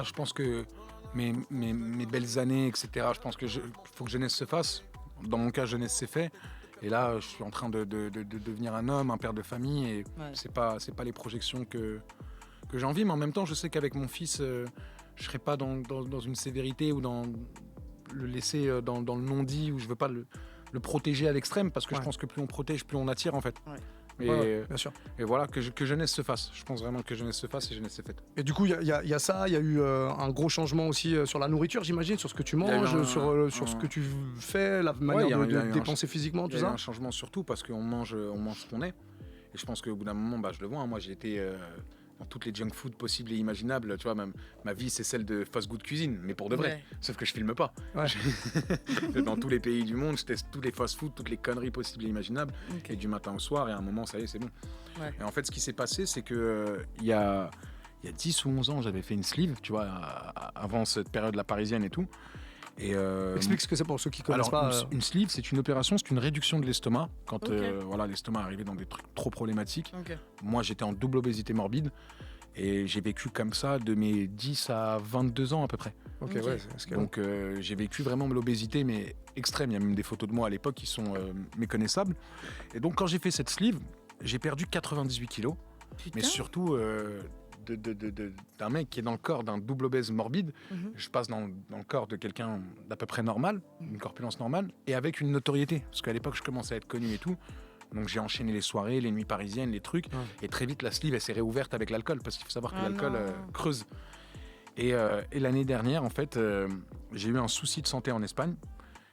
je pense que mes belles années, etc. Je pense que faut que jeunesse se fasse. Dans mon cas, jeunesse c'est fait. Et là, je suis en train de devenir un homme, un père de famille. Et c'est pas les projections que j'ai envie. Mais en même temps, je sais qu'avec mon fils, je serai pas dans une sévérité ou dans le laisser dans le non-dit, où je veux pas le protéger à l'extrême, parce que je pense que plus on protège, plus on attire en fait. Bien sûr. Et voilà, que jeunesse se fasse. Je pense vraiment que jeunesse se fasse et jeunesse se faite. Et du coup, il y a ça, il y a eu un gros changement aussi sur la nourriture, j'imagine, sur ce que tu manges, sur ce que tu fais, la manière de dépenser physiquement, tout ça. Il y a eu un changement surtout parce qu'on mange ce qu'on est. Et je pense qu'au bout d'un moment, je le vois, moi j'ai été dans toutes les junk food possibles et imaginables. Tu vois, même ma vie c'est celle de fast food cuisine, mais pour de vrai. Sauf que je filme pas. Dans tous les pays du monde, je teste tous les fast food, toutes les conneries possibles et imaginables. Et du matin au soir, et à un moment, ça y est, c'est bon. Et en fait, ce qui s'est passé, c'est que il y a 10 ou 11 ans, j'avais fait une sleeve, tu vois, avant cette période la parisienne et tout. Et explique ce que c'est pour ceux qui connaissent pas. Une sleeve, c'est une opération, c'est une réduction de l'estomac quand l'estomac arrivait dans des trucs trop problématiques. Moi, j'étais en double obésité morbide et j'ai vécu comme ça de mes 10 à 22 ans à peu près. Donc j'ai vécu vraiment l'obésité, mais extrême. Il y a même des photos de moi à l'époque qui sont méconnaissables. Et donc quand j'ai fait cette sleeve, j'ai perdu 98 kilos. Putain. Mais surtout d'un mec qui est dans le corps d'un double obèse morbide, je passe dans le corps de quelqu'un d'à peu près normal, une corpulence normale, et avec une notoriété. Parce qu'à l'époque, je commençais à être connu et tout. Donc j'ai enchaîné les soirées, les nuits parisiennes, les trucs. Et très vite, la sleeve, elle s'est réouverte avec l'alcool, parce qu'il faut savoir que l'alcool creuse. Et l'année dernière, en fait, j'ai eu un souci de santé en Espagne.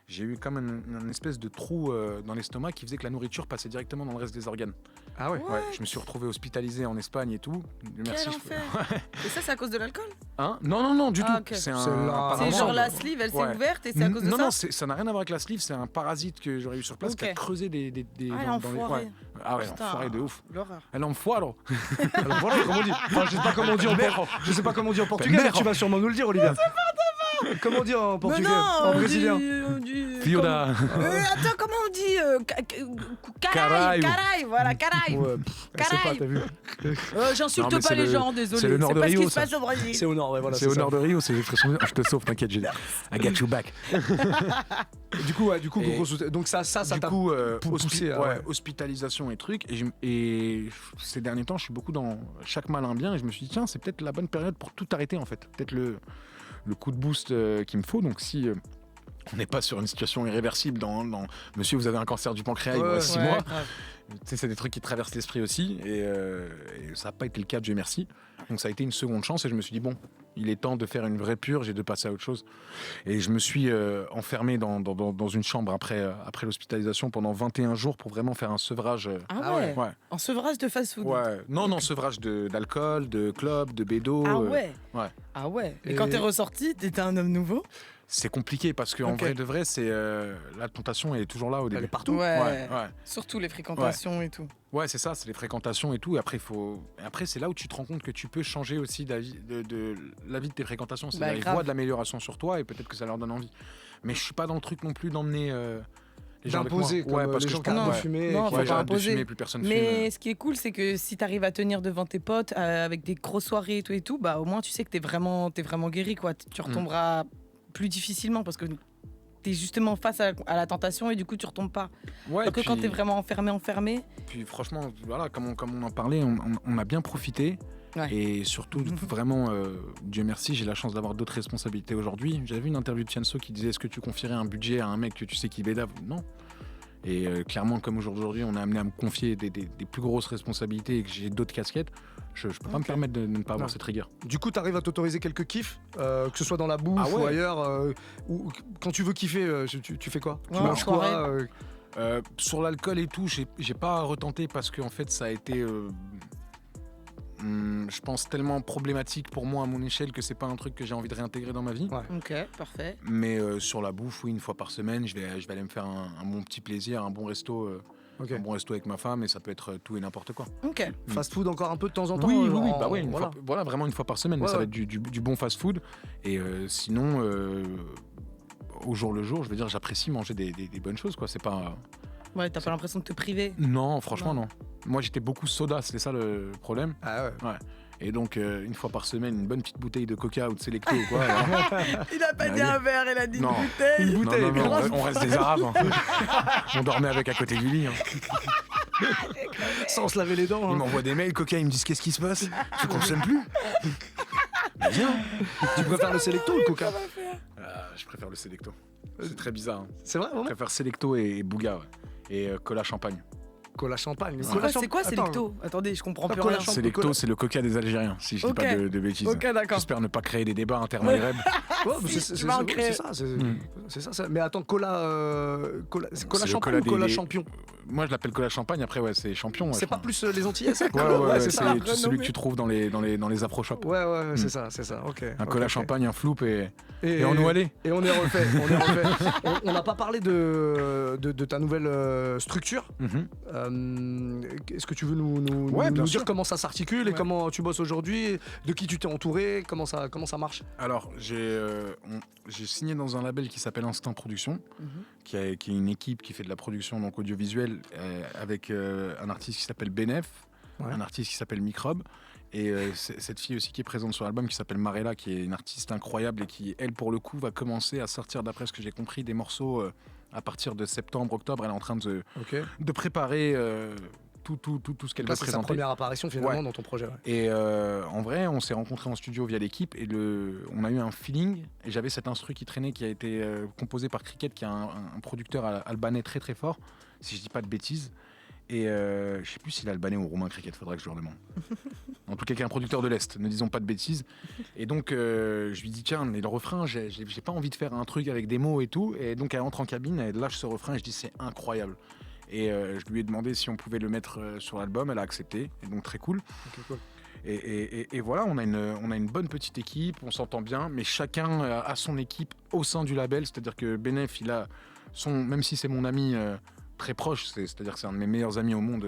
J'ai eu comme une espèce de trou dans l'estomac qui faisait que la nourriture passait directement dans le reste des organes. Ah ouais. Je me suis retrouvé hospitalisé en Espagne et tout. Merci. Et ça, c'est à cause de l'alcool ? Non, du tout. Okay. C'est genre la sleeve, elle s'est ouverte et c'est à cause de ça ? Non, ça n'a rien à voir avec la sleeve. C'est un parasite que j'aurais eu sur place qui a creusé des dans les... enfoiré de ouf. L'horreur. Elle enfoiré. Comment on dit ? Je sais pas comment on dit en portugais, mais tu vas sûrement nous le dire, Olivia. Comment on dit en portugais ? En brésilien ? Fioda. Attends, comment on dit Caray, voilà, caray. Je sais pas, t'as vu ? J'insulte pas les gens, désolé. C'est le nord de Rio, c'est pas ce qui se passe au Brésil. C'est au nord, voilà. C'est au nord de Rio, c'est l'expression. Je te sauve, t'inquiète, I got you back. Du coup, donc ça du t'a coup, poussé. hospitalisation et trucs. Et ces derniers temps, je suis beaucoup dans chaque malin bien. Et je me suis dit, tiens, c'est peut-être la bonne période pour tout arrêter, en fait. Peut-être le coup de boost qu'il me faut. Donc si on n'est pas sur une situation irréversible dans monsieur, vous avez un cancer du pancréas, il vous reste 6 mois. C'est des trucs qui traversent l'esprit aussi. Et ça n'a pas été le cas, Dieu merci. Donc ça a été une seconde chance et je me suis dit, bon, il est temps de faire une vraie purge et de passer à autre chose. Et je me suis enfermé dans une chambre après l'hospitalisation pendant 21 jours pour vraiment faire un sevrage. Ouais. Un sevrage de fast-food. Non, sevrage d'alcool, de club, de bédo. Ah ouais. Et quand t'es ressorti, t'étais un homme nouveau ? C'est compliqué parce qu'en vrai de vrai, c'est la tentation est toujours là au début. Elle est partout. Ouais. Surtout les fréquentations et tout. Ouais, c'est ça, c'est les fréquentations et tout. Et après, c'est là où tu te rends compte que tu peux changer aussi de la vie de tes fréquentations. C'est-à-dire ils voient de l'amélioration sur toi et peut-être que ça leur donne envie. Mais je suis pas dans le truc non plus d'emmener les gens d'imposer, avec moi. parce que je arrête de fumer. Non, faut pas j'arrête de imposer. fumer, plus personne fume. Mais ce qui est cool, c'est que si t'arrives à tenir devant tes potes avec des grosses soirées et tout, bah au moins tu sais que t'es vraiment guéri, quoi. Tu retomberas plus difficilement parce que t'es justement face à la tentation et du coup tu retombes pas. Alors que quand t'es vraiment enfermé. Puis franchement, voilà, comme on en parlait, on a bien profité. Et surtout, vraiment, Dieu merci, j'ai la chance d'avoir d'autres responsabilités aujourd'hui. J'avais vu une interview de Tienso qui disait: est-ce que tu confierais un budget à un mec que tu sais qu'il bédave ? Non. Et clairement, comme aujourd'hui, on est amené à me confier des plus grosses responsabilités et que j'ai d'autres casquettes, je peux pas me permettre de ne pas avoir cette rigueur. Du coup, tu arrives à t'autoriser quelques kiffs, que ce soit dans la bouffe ou ailleurs, ou quand tu veux kiffer, tu fais quoi? Tu manges quoi Sur l'alcool et tout, j'ai pas retenté parce que en fait, ça a été, je pense, tellement problématique pour moi à mon échelle que c'est pas un truc que j'ai envie de réintégrer dans ma vie. Ouais. Ok, parfait. Mais sur la bouffe, oui, une fois par semaine, je vais aller me faire un bon petit plaisir, un bon resto. Ok. Un bon resto avec ma femme, et ça peut être tout et n'importe quoi. Ok. Fast food encore un peu de temps en temps. Oui, bah ouais, voilà. vraiment une fois par semaine, mais ça va être du bon fast food. Et sinon, au jour le jour, je veux dire, j'apprécie manger des bonnes choses, quoi. C'est pas. Ouais, t'as pas l'impression de te priver? Non, franchement, non. Moi, j'étais beaucoup soda, c'était ça le problème. Ah ouais. Ouais. Et donc, une fois par semaine, une bonne petite bouteille de Coca ou de Selecto ou quoi. Voilà. Il a pas dit un verre, il a dit Non. une bouteille. Non, on reste des Arabes. On dormait avec à côté du lit. Sans se laver les dents. Ils m'envoient des mails, Coca, ils me disent qu'est-ce qui se passe? Tu consommes plus? Bah, viens. Tu préfères le Selecto ou le Coca? Je préfère le Selecto. C'est très bizarre. Hein. C'est vrai, Je vraiment? préfère Selecto et Bouga, ouais. Et Cola Champagne. Cola Champagne. C'est quoi Selecto? Attendez, je comprends plus rien. Selecto, c'est le Coca des Algériens, si je dis pas de bêtises. Ok, d'accord. J'espère ne pas créer des débats intermaghreb. C'est ça. Mais attends, Cola Champagne ou Cola Champion? Moi, je l'appelle Cola Champagne. Après, ouais, c'est champion. C'est pas plus les Antillais, ça? Ouais, c'est ça. c'est celui que tu trouves dans les afro-shops. Ouais, c'est ça. Ok. Un Cola Champagne, un Floup et on nous allait. Et on est refait. On n'a pas parlé de ta nouvelle structure. Est-ce que tu veux nous dire comment ça s'articule et comment tu bosses aujourd'hui, de qui tu t'es entouré, comment ça marche? Alors, j'ai signé dans un label qui s'appelle Instinct Production, qui est une équipe qui fait de la production donc audiovisuelle avec un artiste qui s'appelle Benef, un artiste qui s'appelle Microbe, et cette fille aussi qui est présente sur l'album qui s'appelle Marella, qui est une artiste incroyable et qui, elle, pour le coup, va commencer à sortir, d'après ce que j'ai compris, des morceaux à partir de septembre, octobre. Elle est en train de préparer tout ce qu'elle va présenter. C'est sa première apparition finalement dans ton projet. Ouais. Et en vrai, on s'est rencontrés en studio via l'équipe et on a eu un feeling. Et j'avais cet instru qui traînait, qui a été composé par Cricket, qui est un producteur albanais très très fort, si je dis pas de bêtises. Et je sais plus s'il est albanais ou roumain, Cricket, faudrait que je le demande. En tout cas, qui est un producteur de l'Est, ne disons pas de bêtises. Et donc, je lui dis, tiens, mais le refrain, j'ai pas envie de faire un truc avec des mots et tout. Et donc, elle entre en cabine, elle lâche ce refrain et je dis, c'est incroyable. Et je lui ai demandé si on pouvait le mettre sur l'album, elle a accepté, et donc très cool. Okay, cool. Et voilà, on a une bonne petite équipe, on s'entend bien, mais chacun a son équipe au sein du label, c'est-à-dire que Benef, il a même si c'est mon ami très proche, c'est-à-dire que c'est un de mes meilleurs amis au monde,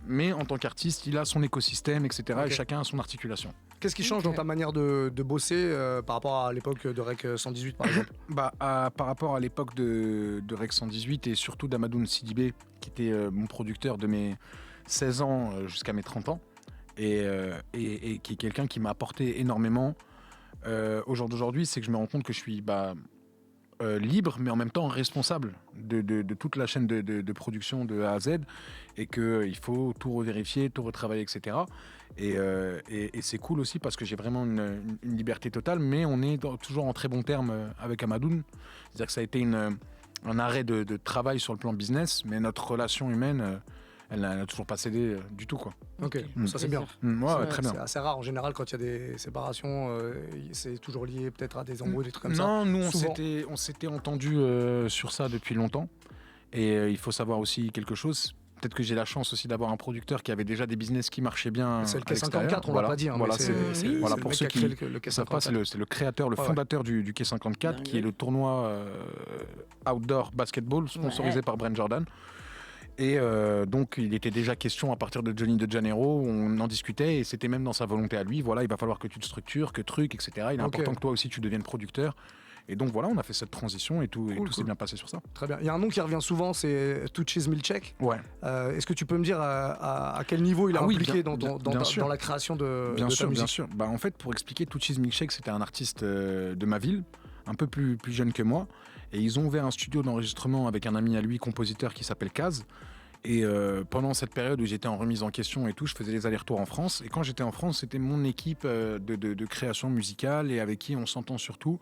mais en tant qu'artiste, il a son écosystème, etc. Et chacun a son articulation. Qu'est-ce qui change dans ta manière de bosser par rapport à l'époque de Rec 118 par exemple? Par rapport à l'époque de Rec 118 et surtout d'Amadoun Sidibé, qui était mon producteur de mes 16 ans jusqu'à mes 30 ans, et qui est quelqu'un qui m'a apporté énormément. Au jour d'aujourd'hui, c'est que je me rends compte que je suis libre, mais en même temps responsable de toute la chaîne de production de A à Z, et qu'il faut tout revérifier, tout retravailler, etc. Et c'est cool aussi parce que j'ai vraiment une liberté totale, mais on est toujours en très bons termes avec Amadoun. C'est-à-dire que ça a été un arrêt de travail sur le plan business, mais notre relation humaine, elle n'a toujours pas cédé du tout, quoi. Ok, ça c'est bien. Très bien. C'est assez rare en général quand il y a des séparations, c'est toujours lié peut-être à des embrouilles, des trucs comme ça. Non, nous on s'était entendu sur ça depuis longtemps, et il faut savoir aussi quelque chose. Peut-être que j'ai la chance aussi d'avoir un producteur qui avait déjà des business qui marchaient bien. C'est le K54, on l'a pas dit. Voilà, pour ceux qui ne savent pas, c'est le créateur, le fondateur du K54, qui est le tournoi outdoor basketball sponsorisé par Brent Jordan. Et donc il était déjà question à partir de Johnny de Janeiro, on en discutait et c'était même dans sa volonté à lui, voilà, il va falloir que tu te structures, que truc, etc. Il est important que toi aussi tu deviennes producteur. Et donc voilà, on a fait cette transition et tout s'est bien passé sur ça. Très bien. Il y a un nom qui revient souvent, c'est Tuchis Milchek. Ouais. Est-ce que tu peux me dire à quel niveau il est impliqué dans la création de ta musique? Bien sûr. En fait, pour expliquer, Tuchis Milchek, c'était un artiste de ma ville, un peu plus jeune que moi. Et ils ont ouvert un studio d'enregistrement avec un ami à lui, compositeur, qui s'appelle Kaz. Et pendant cette période où j'étais en remise en question et tout, je faisais les allers-retours en France. Et quand j'étais en France, c'était mon équipe de création musicale et avec qui on s'entend surtout.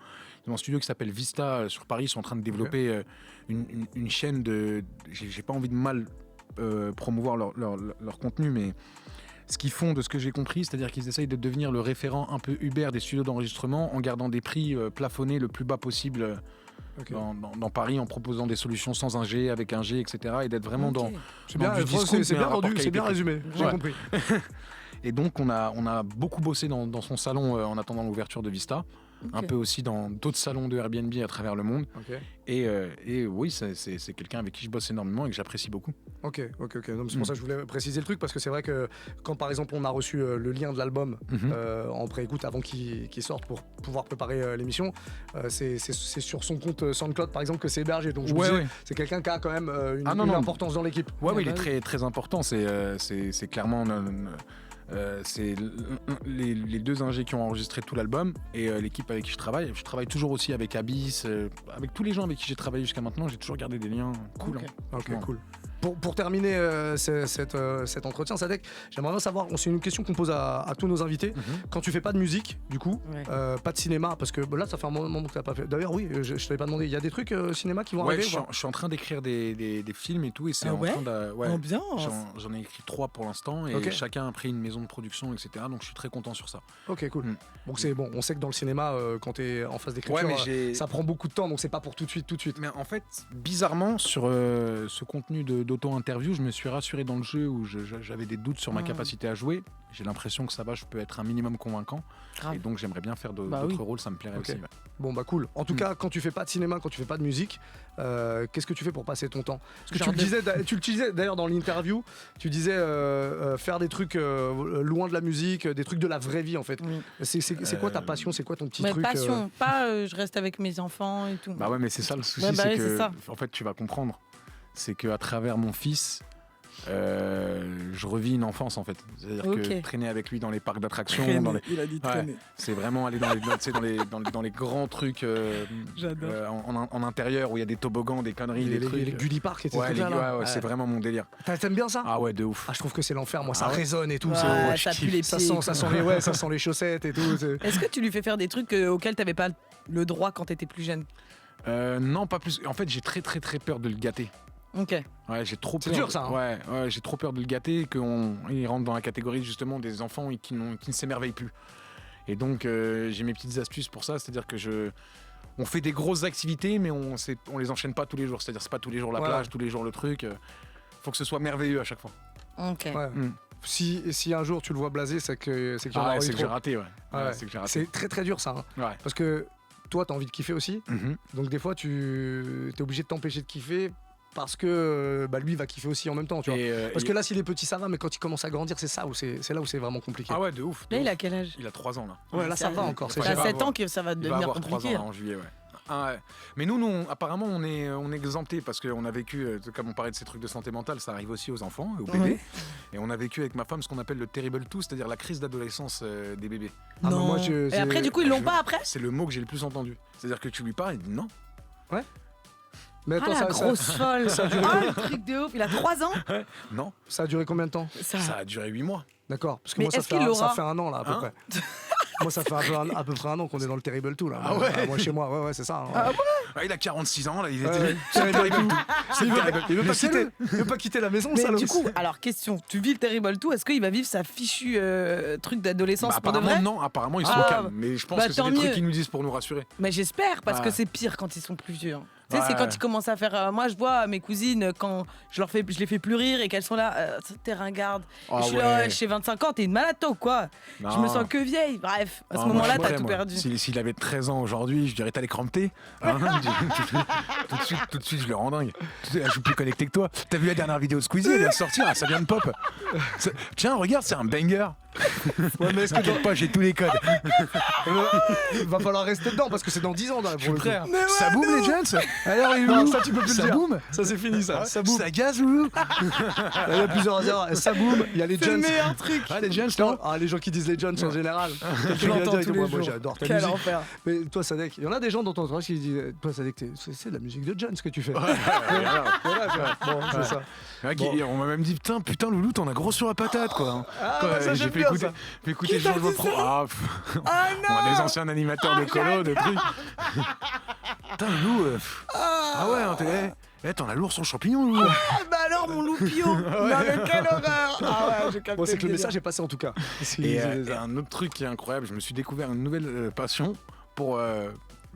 Dans un studio qui s'appelle Vista sur Paris, ils sont en train de développer une chaîne de... J'ai pas envie de mal promouvoir leur contenu, mais ce qu'ils font, de ce que j'ai compris, c'est-à-dire qu'ils essayent de devenir le référent un peu Uber des studios d'enregistrement en gardant des prix plafonnés le plus bas possible dans Paris, en proposant des solutions sans ingé, avec un G, etc. Et d'être vraiment dans C'est bien, du discount, c'est mais bien un rapport rendu, c'est bien qualité-prix. résumé. J'ai Ouais. compris. Et donc on a beaucoup bossé dans son salon en attendant l'ouverture de Vista, un peu aussi dans d'autres salons de Airbnb à travers le monde. Ok. Et oui, c'est quelqu'un avec qui je bosse énormément et que j'apprécie beaucoup. Ok. Donc, c'est pour ça que je voulais préciser le truc, parce que c'est vrai que quand par exemple on a reçu le lien de l'album en pré-écoute avant qu'il sorte pour pouvoir préparer l'émission, c'est sur son compte SoundCloud par exemple que c'est hébergé. Donc je me disais, c'est quelqu'un qui a quand même une importance dans l'équipe. Ouais, il est très, très important. C'est clairement... c'est les deux ingés qui ont enregistré tout l'album et l'équipe avec qui je travaille. Je travaille toujours aussi avec Abyss, avec tous les gens avec qui j'ai travaillé jusqu'à maintenant. J'ai toujours gardé des liens cool. Ok, cool. Pour terminer cet entretien, Sadek, j'aimerais bien savoir, c'est une question qu'on pose à tous nos invités. Quand tu fais pas de musique, du coup, pas de cinéma, parce que là, ça fait un moment que tu n'as pas fait. D'ailleurs, oui, je t'avais pas demandé, il y a des trucs cinéma qui vont arriver je suis en train d'écrire des films et tout. Et c'est en train de. Ambiance. J'en ai écrit 3 pour l'instant et chacun a pris une maison de production, etc. Donc je suis très content sur ça. Ok, cool. Donc c'est bon, on sait que dans le cinéma, quand tu es en phase d'écriture, ça prend beaucoup de temps, donc c'est pas pour tout de suite. Mais en fait, bizarrement, sur ce contenu d'auto-interview, je me suis rassuré dans le jeu où j'avais des doutes sur ma capacité à jouer. J'ai l'impression que ça va, je peux être un minimum convaincant. Et donc j'aimerais bien faire d'autres rôles, ça me plairait aussi. Ouais. Bon bah cool. En tout cas, quand tu fais pas de cinéma, quand tu fais pas de musique, qu'est-ce que tu fais pour passer ton temps? Parce que tu le disais d'ailleurs dans l'interview, tu disais faire des trucs loin de la musique, des trucs de la vraie vie en fait. C'est quoi ta passion? C'est quoi ton petit truc? Passion, pas je reste avec mes enfants et tout. Bah ouais, mais c'est ça le souci, c'est que en fait tu vas comprendre. C'est qu'à travers mon fils, je revis une enfance en fait. C'est-à-dire que traîner avec lui dans les parcs d'attractions, il a dit traîner. C'est vraiment aller dans les grands trucs en intérieur où il y a des toboggans, des conneries, des trucs. Les Gulli Park, etc. C'est vraiment mon délire. T'aimes bien ça? Ah ouais, de ouf. Ah, je trouve que c'est l'enfer, moi, ça résonne et tout. Ouais, ça pue les pieds. Ça sent les chaussettes et tout. Est-ce que tu lui fais faire des trucs auxquels t'avais pas le droit quand t'étais plus jeune? Non, pas plus. En fait, j'ai très très très peur de le gâter. Ok. Ouais, j'ai trop peur. C'est dur ça. Ouais, j'ai trop peur de le gâter, qu'il rentre dans la catégorie justement des enfants qui ne s'émerveillent plus. Et donc j'ai mes petites astuces pour ça, c'est-à-dire que on fait des grosses activités, mais on les enchaîne pas tous les jours. C'est-à-dire c'est pas tous les jours la plage, tous les jours le truc. Faut que ce soit merveilleux à chaque fois. Ok. Ouais. Si un jour tu le vois blasé, c'est que c'est que j'ai raté. C'est que j'ai raté. C'est très très dur ça. Parce que toi, t'as envie de kiffer aussi. Donc des fois, tu es obligé de t'empêcher de kiffer. Parce que lui va kiffer aussi en même temps, tu vois. Parce que là, s'il est petit, ça va, mais quand il commence à grandir, c'est là où c'est vraiment compliqué. Ah ouais, de ouf. Là, il a quel âge? Il a 3 ans là. Ouais, là ça va encore. Il a 7 ans que ça va devenir compliqué. Il va avoir 3 ans là, en juillet, ouais. Mais nous apparemment, on est exemptés parce qu'on a vécu, comme on parlait de ces trucs de santé mentale, ça arrive aussi aux enfants, aux bébés. Et on a vécu avec ma femme ce qu'on appelle le terrible two, c'est-à-dire la crise d'adolescence des bébés. Non. Et après, du coup, ils l'ont pas après? C'est le mot que j'ai le plus entendu. C'est-à-dire que tu lui parles, il dit non. Ouais. Mais attends, la grosse folle. Ça a duré le truc de ouf. Il a 3 ans? Non. Ça a duré combien de temps? Ça a duré 8 mois. D'accord. Parce que moi, ça fait 1 an là à peu près. Moi, ça fait à peu près 1 an qu'on est dans le Terrible Two là. Ah ouais. Moi, chez moi, ouais, c'est ça. Ah ouais. Il a 46 ans là, il était il veut pas quitter la maison. Mais du coup, alors question, tu vis le Terrible Two, est-ce qu'il va vivre sa fichue truc d'adolescence pour de vrai? Non, apparemment ils sont calmes, mais je pense que c'est des trucs qu'ils nous disent pour nous rassurer. Mais j'espère, parce que c'est pire quand ils sont plus vieux. Tu sais, c'est quand ils commencent à faire. Moi, je vois mes cousines, quand je les fais plus rire et qu'elles sont là, t'es ringarde. Je suis là, j'ai 25 ans, t'es une malade, toi ou quoi? Je me sens que vieille. Bref, à ce moment-là, t'as tout perdu. S'il avait 13 ans aujourd'hui, je dirais, t'as les crampés. Tout de suite, je le rends dingue. Je suis plus connecté que toi. T'as vu la dernière vidéo de Squeezie? Elle vient de sortir, ça vient de pop. Tiens, regarde, c'est un banger. Ouais, mais est-ce que T'inquiète pas, j'ai tous les codes. il va falloir rester dedans parce que c'est dans 10 ans, là, pour le coup. Frère, ça boum les Jones. Alors, il Non, ça, tu peux plus le ça dire. boum. Ça, c'est fini, ça. Ça boum. Ça gaz ou Il y a plusieurs heures. Ça boum. Il y a les C'est le Jones. meilleur truc. Ah, les Jones, Non, non. ah, les gens qui disent les Jones en général. Je Quelqu'un vient l'entends dire tous que les moi, jours. j'adore ta Quel musique. enfer. Mais toi, Sadek, il y en a des gens dans ton entourage qui disent toi, Sadek, c'est de la musique de Jones que tu fais. Voilà. Voilà, tu vois. Bon, c'est ça. Ouais, on m'a même dit putain Loulou, t'en as gros sur la patate quoi. Ah, Ouais, bah, ça, j'ai j'aime fait bien, écouter, ça. fait écouter Jean de Pro. Ah, non. on a des anciens animateurs de colo, de trucs. Putain Loulou, ah ouais, hein, t'en as lourd sur le champignon Loulou. Ah bah alors mon loupio. Non mais quelle horreur. Ah ouais, j'ai capté. Bon, c'est que le délire. message est passé en tout cas. Et un autre truc qui est incroyable, je me suis découvert une nouvelle passion pour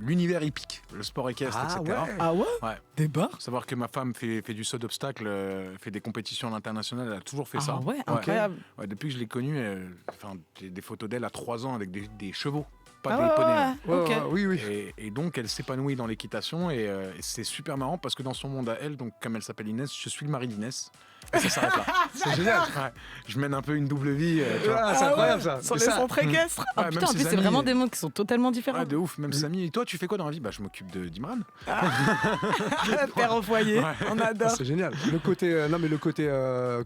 l'univers hippique, le sport équestre, Ah etc. ouais. Ah ouais. Ouais. Des bars. Faut savoir que ma femme fait du saut d'obstacle, fait des compétitions à l'international, elle a toujours fait Ah ça. ouais, incroyable. Ouais, depuis que je l'ai connue, j'ai des photos d'elle à 3 ans avec des chevaux, pas Ah des ouais, poneys. ouais, hein. Ouais, ok. ouais, oui, oui. Et donc elle s'épanouit dans l'équitation et c'est super marrant parce que dans son monde à elle, donc comme elle s'appelle Inès, je suis le mari d'Inès. Et ça s'arrête là. C'est génial. Ouais. Je mène un peu une double vie. Tu vois. Ah, c'est incroyable ça. Sur Et les ça- centres équestres. Ah Ouais, putain, même en plus ses c'est amis, vraiment des mondes qui sont totalement différents. Ouais, de ouf, même Samy. Et toi, tu fais quoi dans la vie? Bah, je m'occupe d'Imran. Père au foyer, on Ah, adore. c'est génial. Le côté, non mais le côté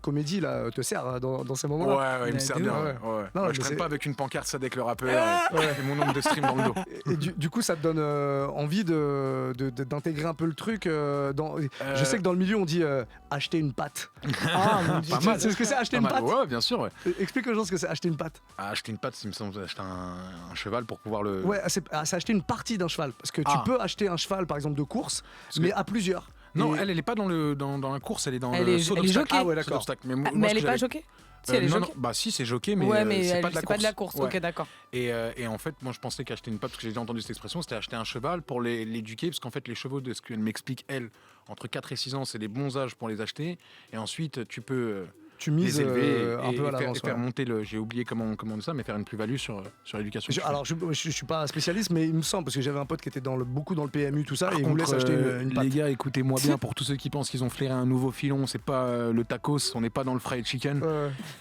comédie là te sert dans ces Ouais, moments-là. ouais, il me Mais sert de bien. ouf. Ouais. Non, Moi, mais je traîne c'est- pas avec une pancarte Sadek le rappeur et mon nombre de streams dans le dos. Et du coup, ça te donne envie d'intégrer un peu le truc. Je sais que dans le milieu, on dit acheter une pâte. Ah mon dieu. Pas mal. C'est ce que c'est acheter une Pas mal. pâte. Ouais, bien sûr. Ouais. Explique aux gens ce que c'est acheter une pâte. Acheter une pâte, il me semble, acheter un cheval pour pouvoir le. Ouais, c'est acheter une partie d'un cheval. Parce que tu Ah. peux acheter un cheval, par exemple, de course, Parce mais que- à plusieurs. Non, Et- elle est pas dans la course, elle est dans Elle le est- saut elle est d'obstacle. jockey. Ah ouais, Saut d'accord. d'obstacle. Ah, moi, mais ce elle est que pas j'avais- choquée. Si elle est non, choquée. non, bah si, c'est jockey, mais, Ouais, mais c'est pas de la c'est course. pas de la course. Ouais. Ok, d'accord. Et en fait, moi, je pensais qu'acheter une pâte, parce que j'ai déjà entendu cette expression, c'était acheter un cheval pour l'éduquer, parce qu'en fait, les chevaux, de ce qu'elle m'explique, elle, entre 4 et 6 ans, c'est les bons âges pour les acheter. Et ensuite, tu peux tu les mises élever un peu à l'avance. et faire ouais. monter le. J'ai oublié comment on dit ça, mais faire une plus-value sur l'éducation. du cheval. Alors, je suis pas spécialiste, mais il me semble, parce que j'avais un pote qui était beaucoup dans le PMU, tout ça, Par et il voulait contre, s'acheter une les pâte. gars, écoutez-moi bien, pour tous ceux qui pensent qu'ils ont flairé un nouveau filon, c'est pas le tacos, on n'est pas dans le fried chicken.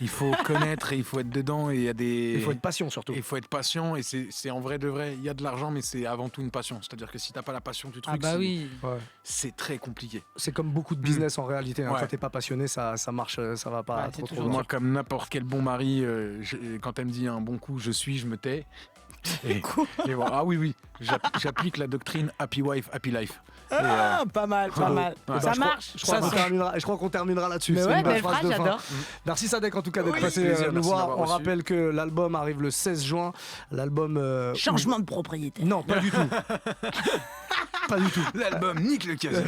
Il faut connaître et il faut être dedans et il y a des. Il faut être patient surtout. Il faut être patient et c'est en vrai de vrai. Il y a de l'argent, mais c'est avant tout une passion. C'est-à-dire que si t'as pas la passion du truc, Ah bah oui. Ouais. c'est très compliqué. C'est comme beaucoup de business en réalité. Hein. Ouais. Quand t'es pas passionné, ça marche, ça va pas Ouais, c'est trop toujours loin. Moi, comme n'importe quel bon mari, quand elle me dit un bon coup, je me tais. Et voilà. Ah oui, j'applique la doctrine Happy Wife, Happy Life. Ah, pas mal, pas mal. Ouais. Ça Je marche. crois Ça qu'on marche. terminera là-dessus. Mais C'est ouais, une belle belle phrase phrase, de fin. j'adore. Merci Sadek en tout cas d'être Oui, passé plaisir, nous merci voir. d'avoir On reçu. rappelle que l'album arrive le 16 juin. L'album. Changement de propriété. Non, pas du tout. Pas du tout. L'album nique le casino.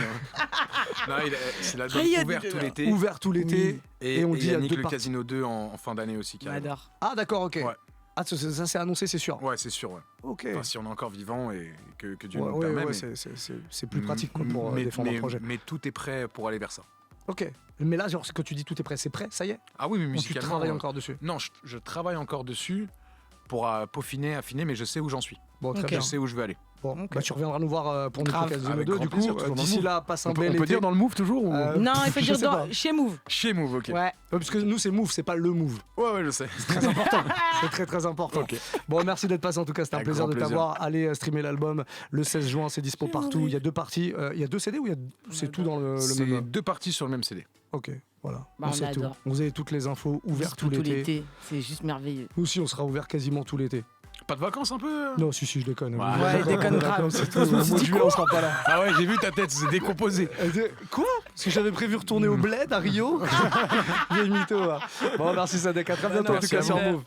Non, c'est l'album Rien ouvert dit tout de l'été. Ouvert tout l'été. Et on on dit dit il y a nique deux le parties. casino 2 en fin d'année aussi. carrément. J'adore. Ah d'accord, ok. Ouais. Ah, ça c'est annoncé, c'est sûr. Ouais, c'est sûr. Ouais. Ok. Enfin, si on est encore vivant et que Dieu Ouais, nous ouais, permet. ouais, mais- c'est plus pratique quoi, pour défendre un projet. Mais tout est prêt pour aller vers ça. Ok. Mais là, genre, quand tu dis tout est prêt, c'est prêt, ça y est. Ah oui, mais Ou tu musicalement. travailles encore dessus. Non, je travaille encore dessus pour peaufiner, affiner, mais je sais où j'en suis. Bon, très Ok. bien. Je sais où je veux aller. Bon, Ok. bah, tu reviendras nous voir pour Grave. notre Casino Avec 2 grand du coup. plaisir, toujours dans le D'ici Move. là, passe un On peut, bel on peut été. dire dans le Move toujours ou... Euh, Non, il faut je dire sais pas. chez Move. Chez Move, ok. Ouais. Parce que nous c'est Move, c'est pas le Move. Ouais, je sais. Très important. C'est très très important. Ok. Bon, merci d'être passé en tout cas, c'était un Avec plaisir grand de t'avoir. Allez streamer l'album le 16 juin, c'est dispo partout. Il y a 2 parties. Il y a 2 CD ou c'est tout dans le C'est même. 2 parties sur le même CD. Ok, voilà. Bah, on sait tout. adore. Vous avez toutes les infos ouvertes tout l'été. C'est juste merveilleux. Nous aussi, on sera ouvert quasiment tout l'été. Pas de vacances un peu Non, si, je déconne. Ouais, il déconne grave. C'est tout. Au mois de juillet, on sera pas là. Ah ouais, j'ai vu ta tête, c'est décomposé. Quoi? Parce que j'avais prévu retourner au bled à Rio. Vieille mytho. Là. Bon, merci Sadek. À très bientôt en tout Merci cas à sur vous. Move.